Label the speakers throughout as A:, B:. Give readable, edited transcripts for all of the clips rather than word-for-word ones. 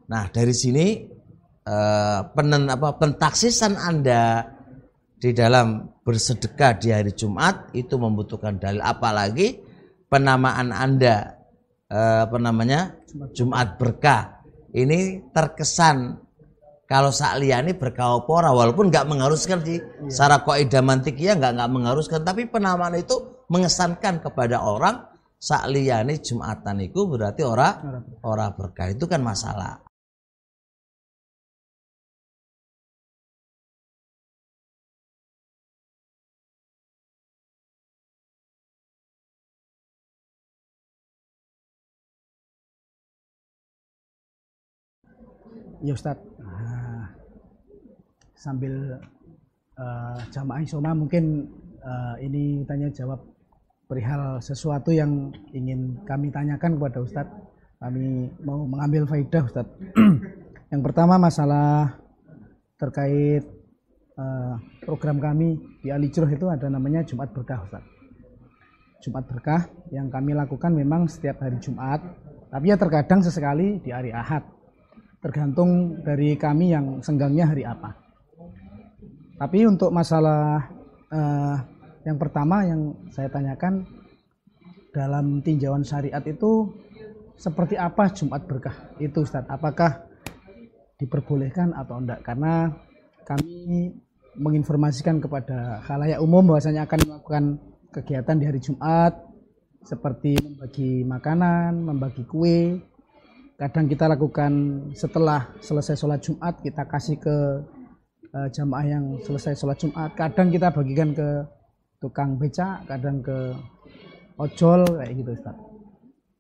A: Nah, dari sini pentaksisan Anda di dalam bersedekah di hari Jumat itu membutuhkan dalil, apalagi penamaan Anda Jumat berkah. Ini terkesan kalau sakliyane berkah apa ora, walaupun nggak mengharuskan di secara kaidah mantikiyah nggak mengharuskan, tapi penamaan itu mengesankan kepada orang sakliyane Jumatan itu berarti ora berkah. Itu kan masalah.
B: Ya Ustadz, sambil jamaah Isoma mungkin ini tanya jawab perihal sesuatu yang ingin kami tanyakan kepada Ustadz. Kami mau mengambil faedah Ustadz. Yang pertama masalah terkait program kami di Alijruh itu ada namanya Jumat Berkah Ustadz. Jumat Berkah yang kami lakukan memang setiap hari Jumat, tapi ya terkadang sesekali di hari Ahad. Tergantung dari kami yang senggangnya hari apa. Tapi untuk masalah yang pertama yang saya tanyakan, dalam tinjauan syariat itu seperti apa Jumat Berkah itu Ustaz? Apakah diperbolehkan atau enggak? Karena kami menginformasikan kepada khalayak umum bahwasanya akan melakukan kegiatan di hari Jumat seperti membagi makanan, membagi kue. Kadang kita lakukan setelah selesai sholat Jumat, kita kasih ke jamaah yang selesai sholat Jumat. Kadang kita bagikan ke tukang becak, kadang ke ojol, kayak gitu Ustaz.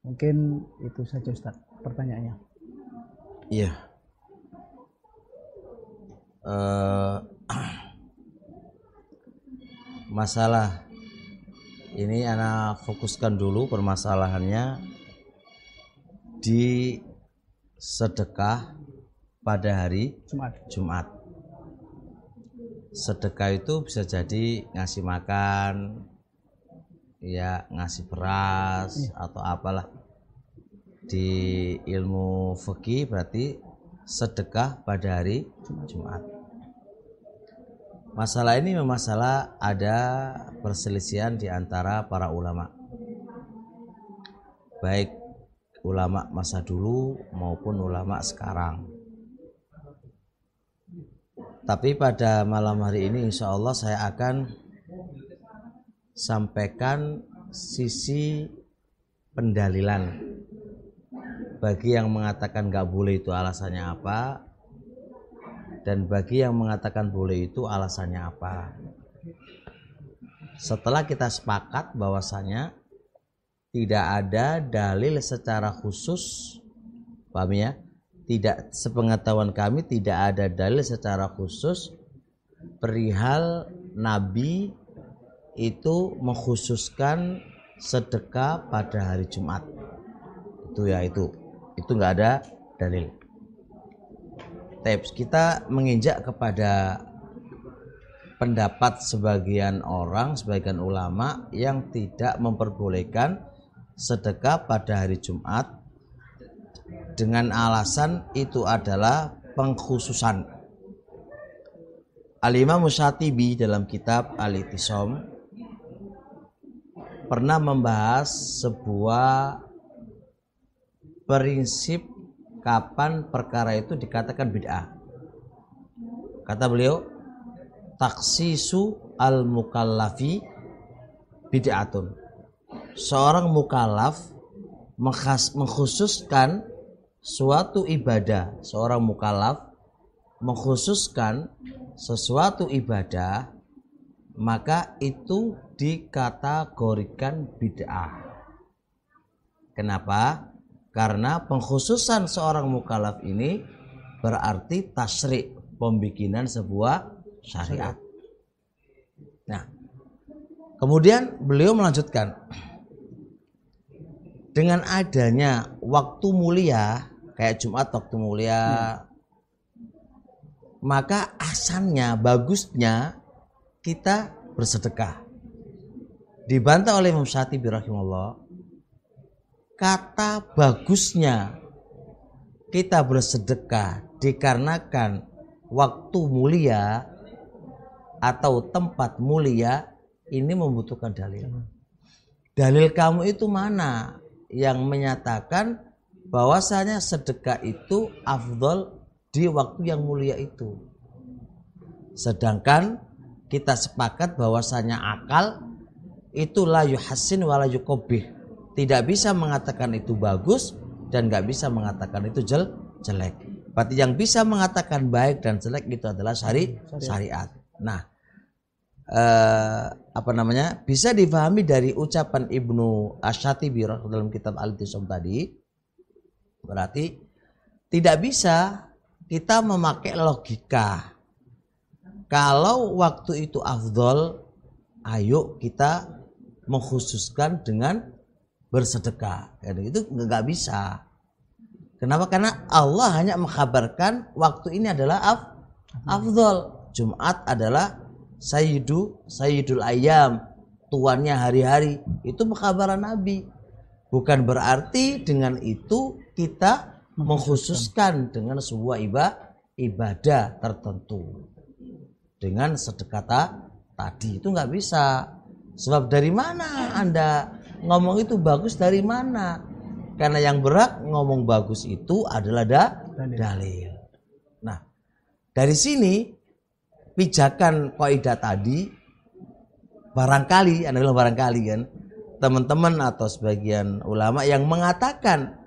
B: Mungkin itu saja Ustaz pertanyaannya.
A: Iya. Masalah ini anak fokuskan dulu permasalahannya di sedekah pada hari Jumat. Sedekah itu bisa jadi ngasih makan, ya ngasih beras atau apalah. Di ilmu fikih berarti sedekah pada hari Jumat. Masalah ini masalah ada perselisihan di antara para ulama, baik ulama masa dulu maupun ulama sekarang. Tapi pada malam hari ini insya Allah saya akan sampaikan sisi pendalilan bagi yang mengatakan nggak boleh itu alasannya apa, dan bagi yang mengatakan boleh itu alasannya apa. Setelah kita sepakat bahwasanya tidak ada dalil secara khusus, paham ya? Tidak, sepengetahuan kami tidak ada dalil secara khusus perihal Nabi itu mengkhususkan sedekah pada hari Jumat. Itu nggak ada dalil. Tips kita menginjak kepada pendapat sebagian orang, sebagian ulama yang tidak memperbolehkan sedekah pada hari Jumat dengan alasan itu adalah pengkhususan. Al-Imam Musyatibi dalam kitab Al-I'tisam pernah membahas sebuah prinsip kapan perkara itu dikatakan bid'ah. Kata beliau, taksisu al-mukallafi bid'atun. Seorang mukallaf mengkhususkan suatu ibadah, seorang mukallaf mengkhususkan sesuatu ibadah, maka itu dikategorikan bid'ah. Kenapa? Karena pengkhususan seorang mukallaf ini berarti tasyri', pembikinan sebuah syariat. Nah, kemudian beliau melanjutkan, dengan adanya waktu mulia kayak Jumat waktu mulia, maka asannya, bagusnya kita bersedekah. Dibantah oleh Imam Syatibi rahimahullah, kata bagusnya kita bersedekah dikarenakan waktu mulia atau tempat mulia, ini membutuhkan dalil. Dalil kamu itu mana yang menyatakan bahwasanya sedekah itu afdol di waktu yang mulia itu? Sedangkan kita sepakat bahwasanya akal itu la yuhassin wa la yuqabbih. Tidak bisa mengatakan itu bagus dan nggak bisa mengatakan itu jelek. Berarti yang bisa mengatakan baik dan jelek itu adalah syariat. Nah, bisa difahami dari ucapan Ibnu Asy-Syatibi dalam kitab Al-I'tisam tadi. Berarti tidak bisa kita memakai logika. Kalau waktu itu afdol, ayo kita mengkhususkan dengan bersedekah. Itu nggak bisa. Kenapa? Karena Allah hanya mengkabarkan waktu ini adalah afdol. Jumat adalah Sayyidul Ayyam, tuannya hari-hari. Itu pengkabaran Nabi. Bukan berarti dengan itu kita mengkhususkan dengan sebuah ibadah tertentu. Dengan sedekah tadi itu nggak bisa. Sebab dari mana Anda ngomong itu bagus, dari mana? Karena yang berhak ngomong bagus itu adalah dalil. Nah, dari sini pijakan kaidah tadi barangkali, Anda bilang barangkali kan, teman-teman atau sebagian ulama yang mengatakan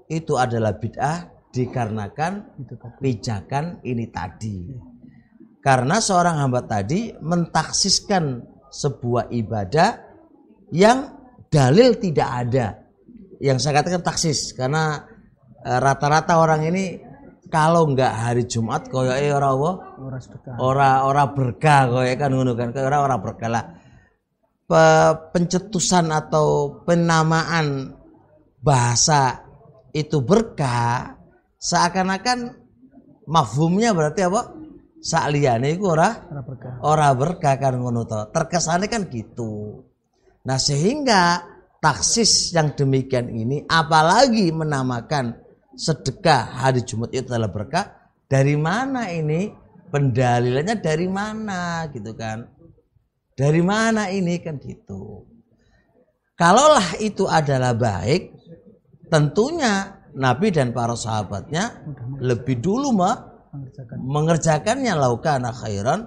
A: itu adalah bid'ah dikarenakan pijakan ini tadi. Karena seorang hamba tadi mentaksiskan sebuah ibadah yang dalil tidak ada. Yang saya katakan taksis, karena rata-rata orang ini kalau enggak hari Jumat koyoke ora berkah koyoke kan ngono kan, ora berkah lah. Pencetusan atau penamaan bahasa itu berkah, seakan-akan mafhumnya berarti apa? Sakliyane iku ora berkah kan ngono to. Terkesane kan gitu. Nah, sehingga taksis yang demikian ini, apalagi menamakan sedekah hari Jumat itu adalah berkah, dari mana ini? Pendalilannya dari mana gitu kan? Dari mana ini kan gitu. Kalaulah itu adalah baik, tentunya Nabi dan para sahabatnya lebih dulu mengerjakannya. Laukana khairan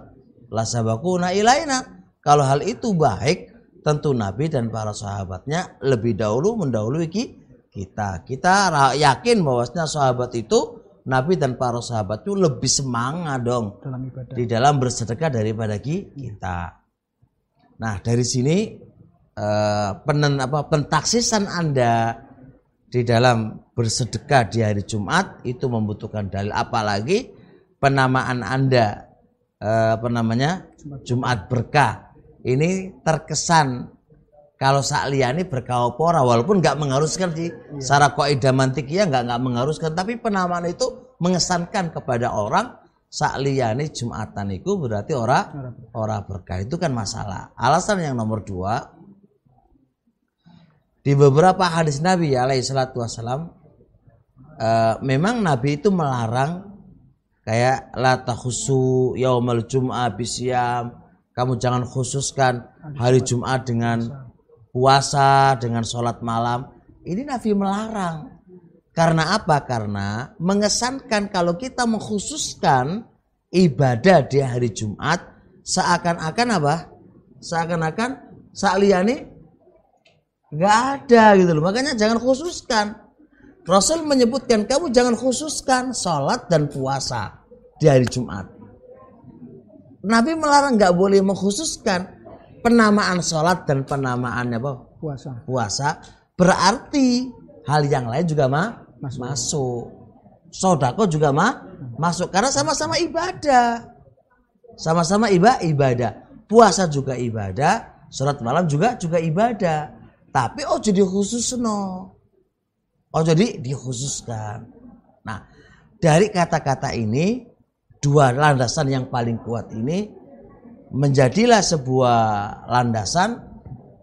A: lasabaquna ilaina. Kalau hal itu baik, tentu Nabi dan para sahabatnya lebih dahulu mendahului kita. Kita yakin bahwasanya sahabat itu, Nabi dan para sahabat itu lebih semangat dong di dalam bersedekah daripada kita. Nah, dari sini pentaksisan Anda di dalam bersedekah di hari Jumat itu membutuhkan dalil, apalagi penamaan Anda Jumat berkah ini terkesan kalau sakliyane berkah apa ora, walaupun nggak mengharuskan sih secara kaidah mantikiyah nggak mengharuskan, tapi penamaan itu mengesankan kepada orang sakliyane Jumatan itu berarti ora berkah. Itu kan masalah. Alasan yang nomor 2, di beberapa hadis Nabi alaihi salatu wassalam, memang Nabi itu melarang kayak la takhusu yaumal jum'ah bisyam, kamu jangan khususkan hari Jumat dengan puasa, dengan sholat malam. Ini Nabi melarang. Karena apa? Karena mengesankan kalau kita mengkhususkan ibadah di hari Jumat, seakan-akan apa? Seakan-akan sakliyane nggak ada gitu loh. Makanya jangan khususkan. Rasul menyebutkan kamu jangan khususkan sholat dan puasa di hari Jumat. Nabi melarang nggak boleh mengkhususkan penamaan sholat dan penamaan apa? Puasa. Berarti hal yang lain juga masuk. Sodako juga masuk karena sama-sama ibadah. Sama-sama ibadah. Puasa juga ibadah, sholat malam juga ibadah. Tapi jadi dikhususno. Jadi dikhususkan. Nah, dari kata-kata ini, dua landasan yang paling kuat ini menjadilah sebuah landasan.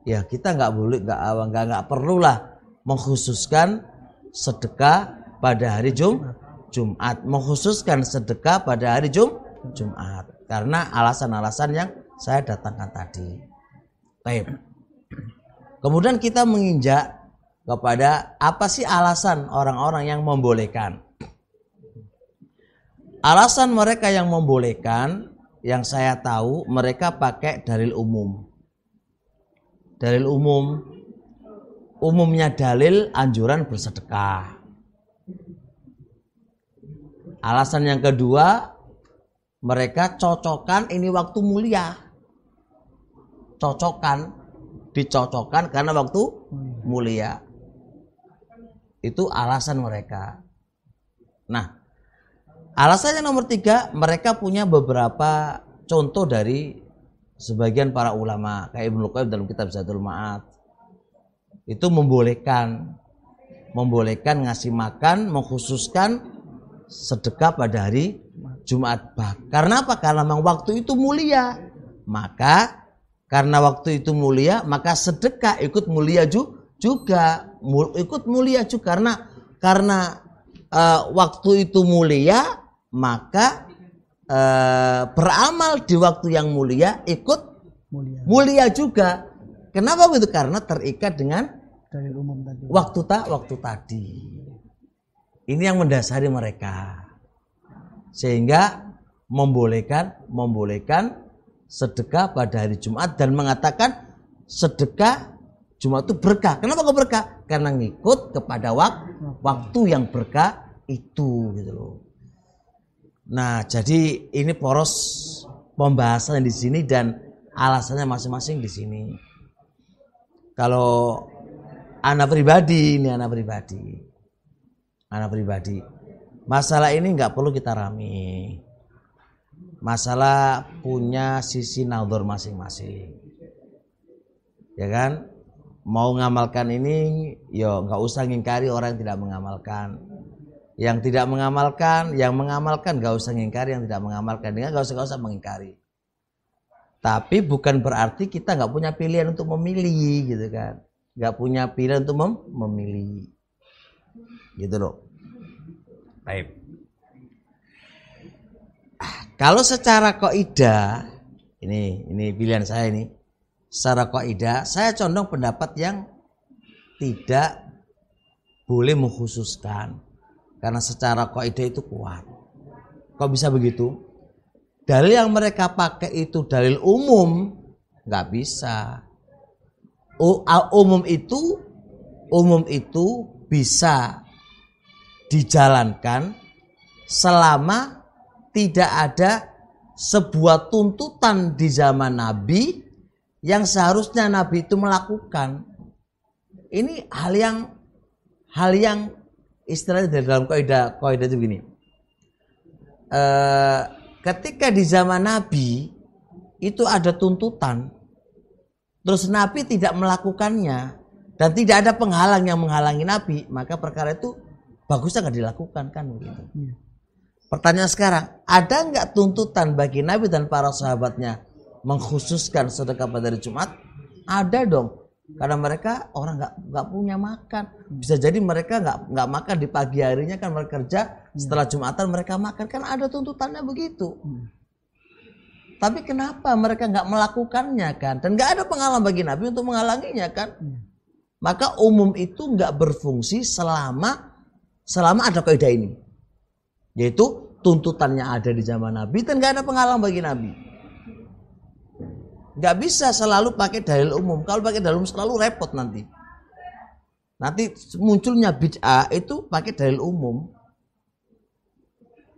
A: Ya kita nggak perlulah mengkhususkan sedekah pada hari Jumat, mengkhususkan sedekah pada hari Jumat karena alasan-alasan yang saya datangkan tadi. Baik. Kemudian kita menginjak kepada apa sih alasan orang-orang yang membolehkan. Alasan mereka yang membolehkan, yang saya tahu mereka pakai dalil umum. Dalil umum, umumnya dalil anjuran bersedekah. Alasan yang kedua, mereka cocokkan ini waktu mulia. Dicocokkan karena waktu mulia. Itu alasan mereka. Nah, alasannya nomor 3, mereka punya beberapa contoh dari sebagian para ulama, kayak Ibnu Qayyim dalam kitab Zadul Ma'ad. Itu membolehkan ngasih makan, mengkhususkan sedekah pada hari Jumat. Karena apa? Karena memang waktu itu mulia. Maka karena waktu itu mulia, maka sedekah ikut mulia juga. Ikut mulia juga karena waktu itu mulia, maka beramal di waktu yang mulia ikut mulia juga. Kenapa begitu? Karena terikat dengan
B: dalil umum tadi.
A: Waktu tadi. Ini yang mendasari mereka, sehingga membolehkan sedekah pada hari Jumat dan mengatakan sedekah Jumat itu berkah. Kenapa kok berkah? Karena ngikut kepada waktu yang berkah itu, gitu loh. Nah, jadi ini poros pembahasan di sini dan alasannya masing-masing di sini. Kalau anak pribadi, masalah ini nggak perlu kita rame. Masalah punya sisi nadhar masing-masing, ya kan? Mau ngamalkan ini, yo nggak usah ngingkari orang yang tidak mengamalkan. Yang tidak mengamalkan, yang mengamalkan nggak usah ngingkari yang tidak mengamalkan. Dengan nggak usah mengingkari. Tapi bukan berarti kita nggak punya pilihan untuk memilih, gitu kan? Nggak punya pilihan untuk memilih. Gitu loh. Baik. Kalau secara kaidah, ini pilihan saya ini. Secara kaidah, saya condong pendapat yang tidak boleh mengkhususkan. Karena secara kaidah itu kuat. Kok bisa begitu? Dalil yang mereka pakai itu dalil umum, nggak bisa. Umum itu bisa dijalankan selama tidak ada sebuah tuntutan di zaman Nabi yang seharusnya Nabi itu melakukan. Ini hal yang istilahnya dalam kaidah itu begini. Ketika di zaman Nabi itu ada tuntutan, terus Nabi tidak melakukannya dan tidak ada penghalang yang menghalangi Nabi, maka perkara itu bagusnya nggak dilakukan, kan begitu. Pertanyaan sekarang, ada nggak tuntutan bagi Nabi dan para sahabatnya mengkhususkan sedekah pada hari Jumat? Ada dong, karena mereka orang nggak punya makan. Bisa jadi mereka nggak makan di pagi harinya, kan mereka kerja, setelah Jumatan mereka makan, kan ada tuntutannya begitu. Tapi kenapa mereka nggak melakukannya, kan? Dan nggak ada penghalang bagi Nabi untuk menghalanginya, kan? Maka umum itu nggak berfungsi selama ada kaidah ini, yaitu tuntutannya ada di zaman Nabi dan nggak ada penghalang bagi Nabi. Nggak bisa selalu pakai dalil umum. Kalau pakai dalil umum selalu repot nanti. Nanti munculnya bid'ah itu pakai dalil umum.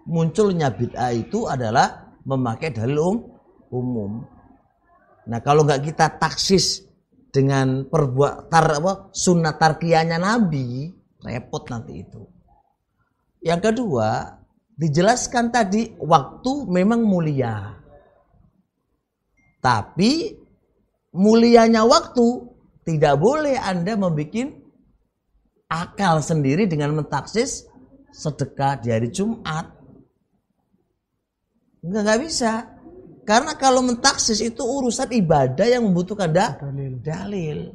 A: Munculnya bid'ah itu adalah memakai dalil umum. Nah, kalau nggak kita taksis dengan sunnah tarkiyahnya Nabi, repot nanti itu. Yang kedua, dijelaskan tadi waktu memang mulia. Tapi mulianya waktu tidak boleh Anda membuat akal sendiri dengan mentaksis sedekah di hari Jumat. Enggak bisa. Karena kalau mentaksis itu urusan ibadah yang membutuhkan dalil.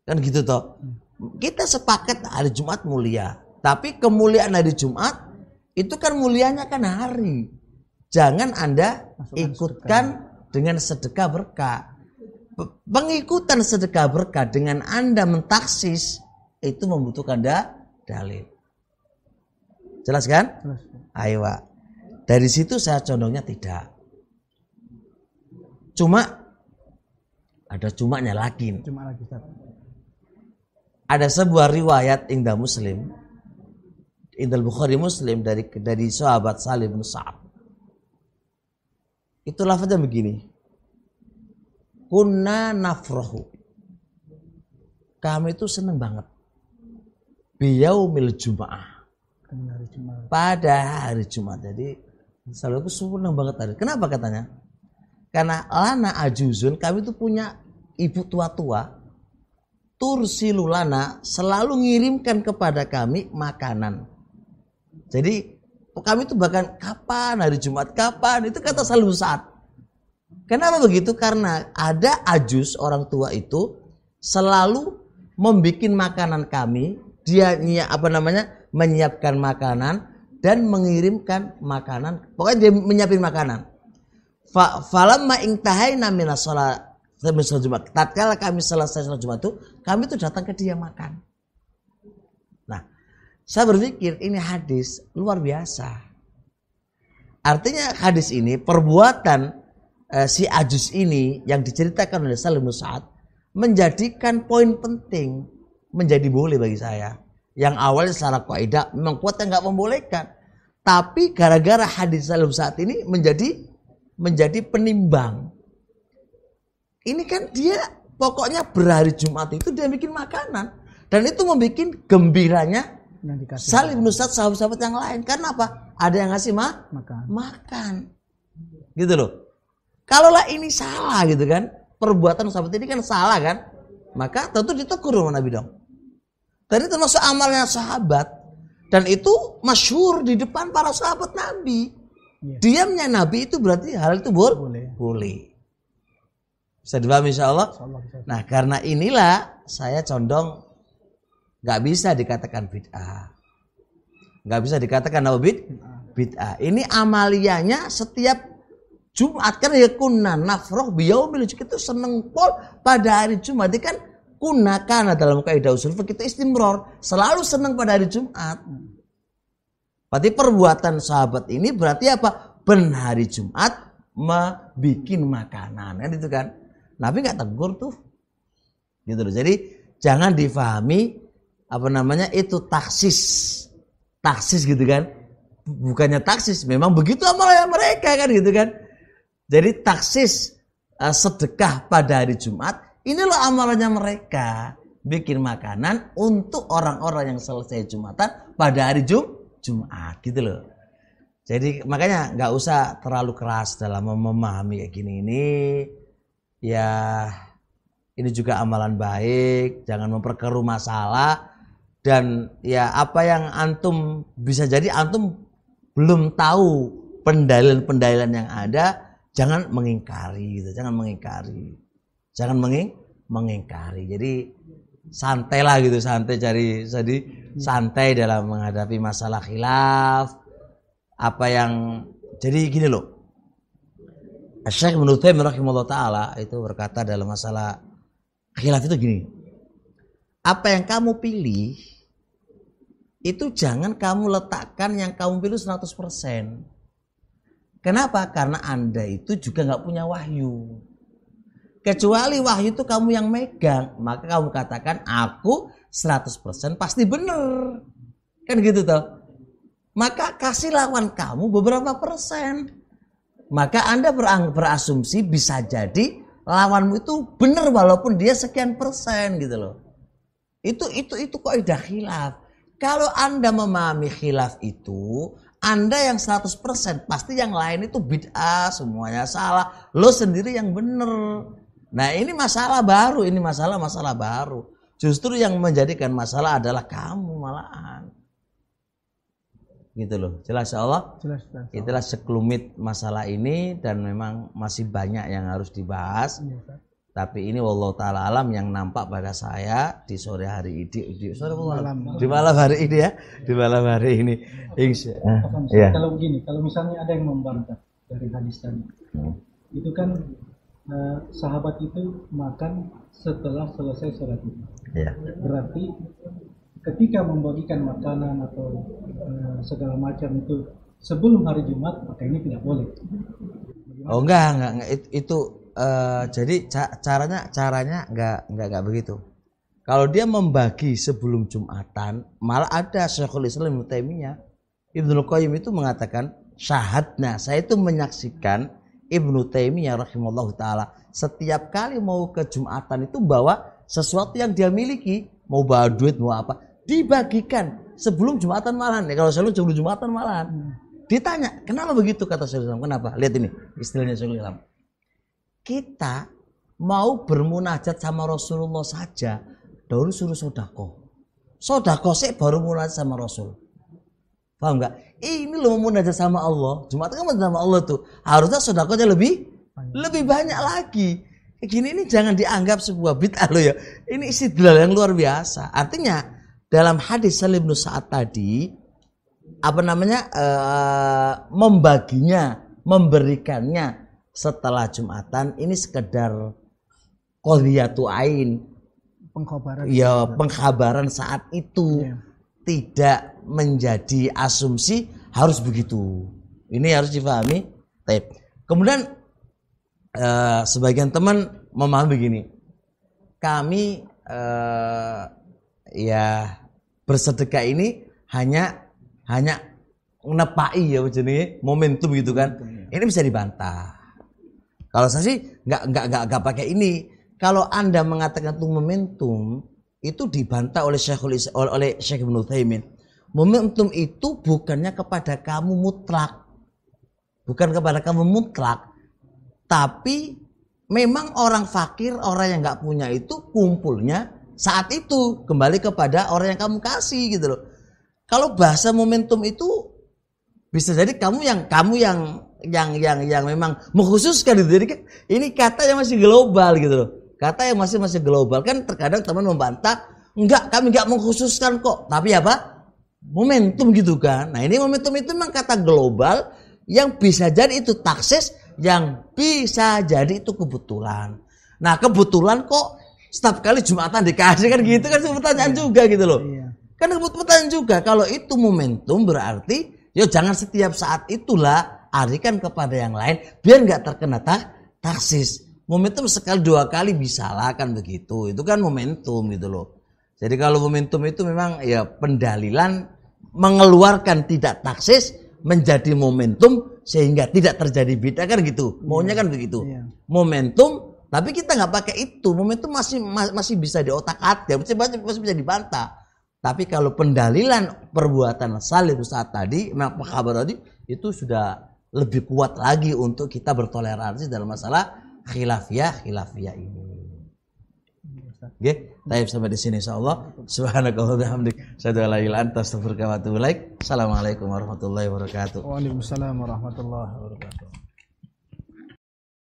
A: Kan gitu toh. Kita sepakat hari Jumat mulia. Tapi kemuliaan hari Jumat itu kan mulianya kan hari. Jangan Anda ikutkan dengan sedekah berkah. Pengikutan sedekah berkah dengan Anda mentaksis itu membutuhkan dalil. Jelas kan?
B: Jelas.
A: Ayo, Pak. Dari situ saya condongnya tidak. Cuma ada cumanya lagi.
B: Cuma lagi, Ustaz.
A: Ada sebuah riwayat Indah Muslim, Indal Bukhari Muslim dari sahabat Salim bin Sa'ad. Itu lafaznya begini. Kunna nafrahu. Kami itu senang banget. Biyaumil Jum'ah. Pada hari Jumat. Jadi selalu aku senang banget hari. Kenapa katanya? Karena lana ajuzun, kami itu punya ibu tua-tua. Tursilulana selalu ngirimkan kepada kami makanan. Jadi kami itu bahkan kapan hari Jumat, kapan, itu kata Salim Sa'ad. Kenapa begitu? Karena ada ajus orang tua itu selalu membuat makanan kami, dia menyiapkan makanan dan mengirimkan makanan. Pokoknya dia menyiapin makanan. Falamma intahaina minas shalat Jumat. Tatkala kami selesai sholat Jumat itu, kami itu datang ke dia makan. Nah, saya berpikir ini hadis luar biasa. Artinya hadis ini, perbuatan si ajus ini yang diceritakan oleh Salim bin Sa'ad menjadikan poin penting, menjadi boleh bagi saya. Yang awalnya secara kaidah memang kuatnya nggak membolehkan, tapi gara-gara hadis Salim bin Sa'ad ini menjadi penimbang. Ini kan dia pokoknya berhari Jumat itu dia bikin makanan. Dan itu membuat gembiranya Salim bin Sa'ad sahabat-sahabat yang lain. Karena apa? Ada yang ngasih makan. Gitu loh. Kalaulah ini salah gitu kan. Perbuatan sahabat ini kan salah kan. Maka tentu ditegur sama Nabi dong. Dan itu termasuk amalnya sahabat. Dan itu masyhur di depan para sahabat Nabi. Diamnya Nabi itu berarti hal itu boleh. Bisa dipahami insyaallah? Nah, karena inilah saya condong nggak bisa dikatakan bid'ah. Nggak bisa dikatakan apa bid'ah. Ini amaliyanya setiap Jumat kan ya kunna nafroh biyaumil itu seneng pol pada hari Jumat. Itu kan kunna kana dalam kaidah usul fikih itu istimror, selalu senang pada hari Jumat. Berarti perbuatan sahabat ini berarti apa? Ben hari Jumat bikin makanan kan itu kan. Nabi nggak tegur tuh, gitu loh. Jadi jangan difahami itu taksis gitu kan. Bukannya taksis, memang begitu amalnya mereka kan gitu kan. Jadi taksis sedekah pada hari Jumat, inilah amalannya mereka. Bikin makanan untuk orang-orang yang selesai Jumatan pada hari Jumat gitu loh. Jadi makanya nggak usah terlalu keras dalam memahami kayak gini ini. Ya ini juga amalan baik, jangan memperkeruh masalah. Dan ya apa yang antum bisa jadi antum belum tahu pendalilan-pendalilan yang ada, jangan mengingkari gitu, jangan mengingkari. Jadi santailah gitu, santai dalam menghadapi masalah khilaf. Jadi gini loh. Syekh Ibnu Taimiyah rahimahullah taala itu berkata dalam masalah khilaf itu gini. Apa yang kamu pilih itu jangan kamu letakkan yang kamu pilih 100%. Kenapa? Karena Anda itu juga nggak punya wahyu. Kecuali wahyu itu kamu yang megang, maka kamu katakan aku 100% pasti benar. Kan gitu toh. Maka kasih lawan kamu beberapa persen. Maka Anda berasumsi bisa jadi lawanmu itu benar walaupun dia sekian persen gitu loh. Itu kaidah khilaf. Kalau Anda memahami khilaf itu, Anda yang 100% pasti yang lain itu bid'ah, semuanya salah. Lo sendiri yang benar. Nah ini masalah baru, masalah baru. Justru yang menjadikan masalah adalah kamu malahan. Gitu loh, jelas Allah.
B: Jelas.
A: Itulah sekelumit masalah ini dan memang masih banyak yang harus dibahas. Tapi ini wallahu taala alam yang nampak pada saya di sore hari ini, di malam hari ini ya, di malam hari ini. Ya.
C: Kalau begini, kalau misalnya ada yang membantah dari hadis tadi, itu kan sahabat itu makan setelah selesai sholat itu. Ya. Berarti ketika membagikan makanan atau segala macam itu sebelum hari Jumat, maka ini tidak boleh.
A: Oh enggak itu jadi caranya enggak begitu. Kalau dia membagi sebelum Jumatan, malah ada Syekhul Islam Ibnu Taimiyah, Ibnu Qayyim itu mengatakan syahadna, saya itu menyaksikan Ibnu Taimiyah rahimallahu taala setiap kali mau ke Jumatan itu bawa sesuatu yang dia miliki, mau bawa duit mau apa, dibagikan sebelum Jumatan malahan. Ya, kalau selalu sebelum Jumatan malahan. Ditanya, kenapa begitu kata Syekhul Islam? Kenapa? Lihat ini istilahnya Syekhul Islam. Kita mau bermunajat sama Rasulullah saja, dahulu suruh sodako sih baru munajat sama Rasul. Paham nggak? Ini loh munajat sama Allah. Jumatan kan sama Allah tuh. Harusnya sodakonya lebih banyak lagi. Kayak gini ini jangan dianggap sebuah bid'ah loh ya. Ini istidlal yang luar biasa. Artinya dalam hadis Salim bin Sa'ad tadi membaginya, memberikannya setelah Jumatan ini sekedar qadhiyatu ain, pengkhabaran saat itu, tidak menjadi asumsi harus begitu. Ini harus difahami. Kemudian sebagian teman memahami begini, kami bersedekah ini hanya nepai ya jenenge momentum gitu kan. Ini bisa dibantah. Kalau saya sih nggak pakai ini. Kalau Anda mengatakan itu momentum, itu dibantah oleh Syekh Ibnu Utsaimin. Momentum itu bukannya kepada kamu mutlak. Bukan kepada kamu mutlak. Tapi memang orang fakir, orang yang nggak punya itu kumpulnya saat itu, kembali kepada orang yang kamu kasih gitu loh. Kalau bahasa momentum itu bisa jadi kamu yang memang mengkhususkan itu. Jadi kan ini kata yang masih global gitu loh. Kata yang masih global kan terkadang teman membantah, enggak, kami enggak mengkhususkan kok. Tapi apa? Momentum gitu kan. Nah, ini momentum itu memang kata global yang bisa jadi itu taksis, yang bisa jadi itu kebetulan. Nah, kebetulan kok setiap kali Jumatan dikasih kan gitu kan pertanyaan juga gitu loh. Kan pertanyaan juga, kalau itu momentum berarti ya jangan setiap saat itulah alihkan kepada yang lain biar nggak terkena taksis. Momentum sekali dua kali bisa lah kan begitu. Itu kan momentum gitu loh. Jadi kalau momentum itu memang ya pendalilan mengeluarkan tidak taksis menjadi momentum sehingga tidak terjadi bid'ah kan gitu. Maunya kan begitu. Momentum tapi kita nggak pakai itu. Momentum masih bisa diotak-atik, masih bisa dibantah. Tapi kalau pendalilan perbuatan salih saat tadi, kabar tadi itu sudah lebih kuat lagi untuk kita bertoleransi dalam masalah khilafiyah ini. Oke, baik sampai di sini insyaallah. Subhanakallah wa bihamdik, asyhadu an la ilaha illa anta, astaghfiruka wa atubu ilaik. Assalamualaikum warahmatullahi wabarakatuh.
B: Waalaikumsalam warahmatullahi wabarakatuh.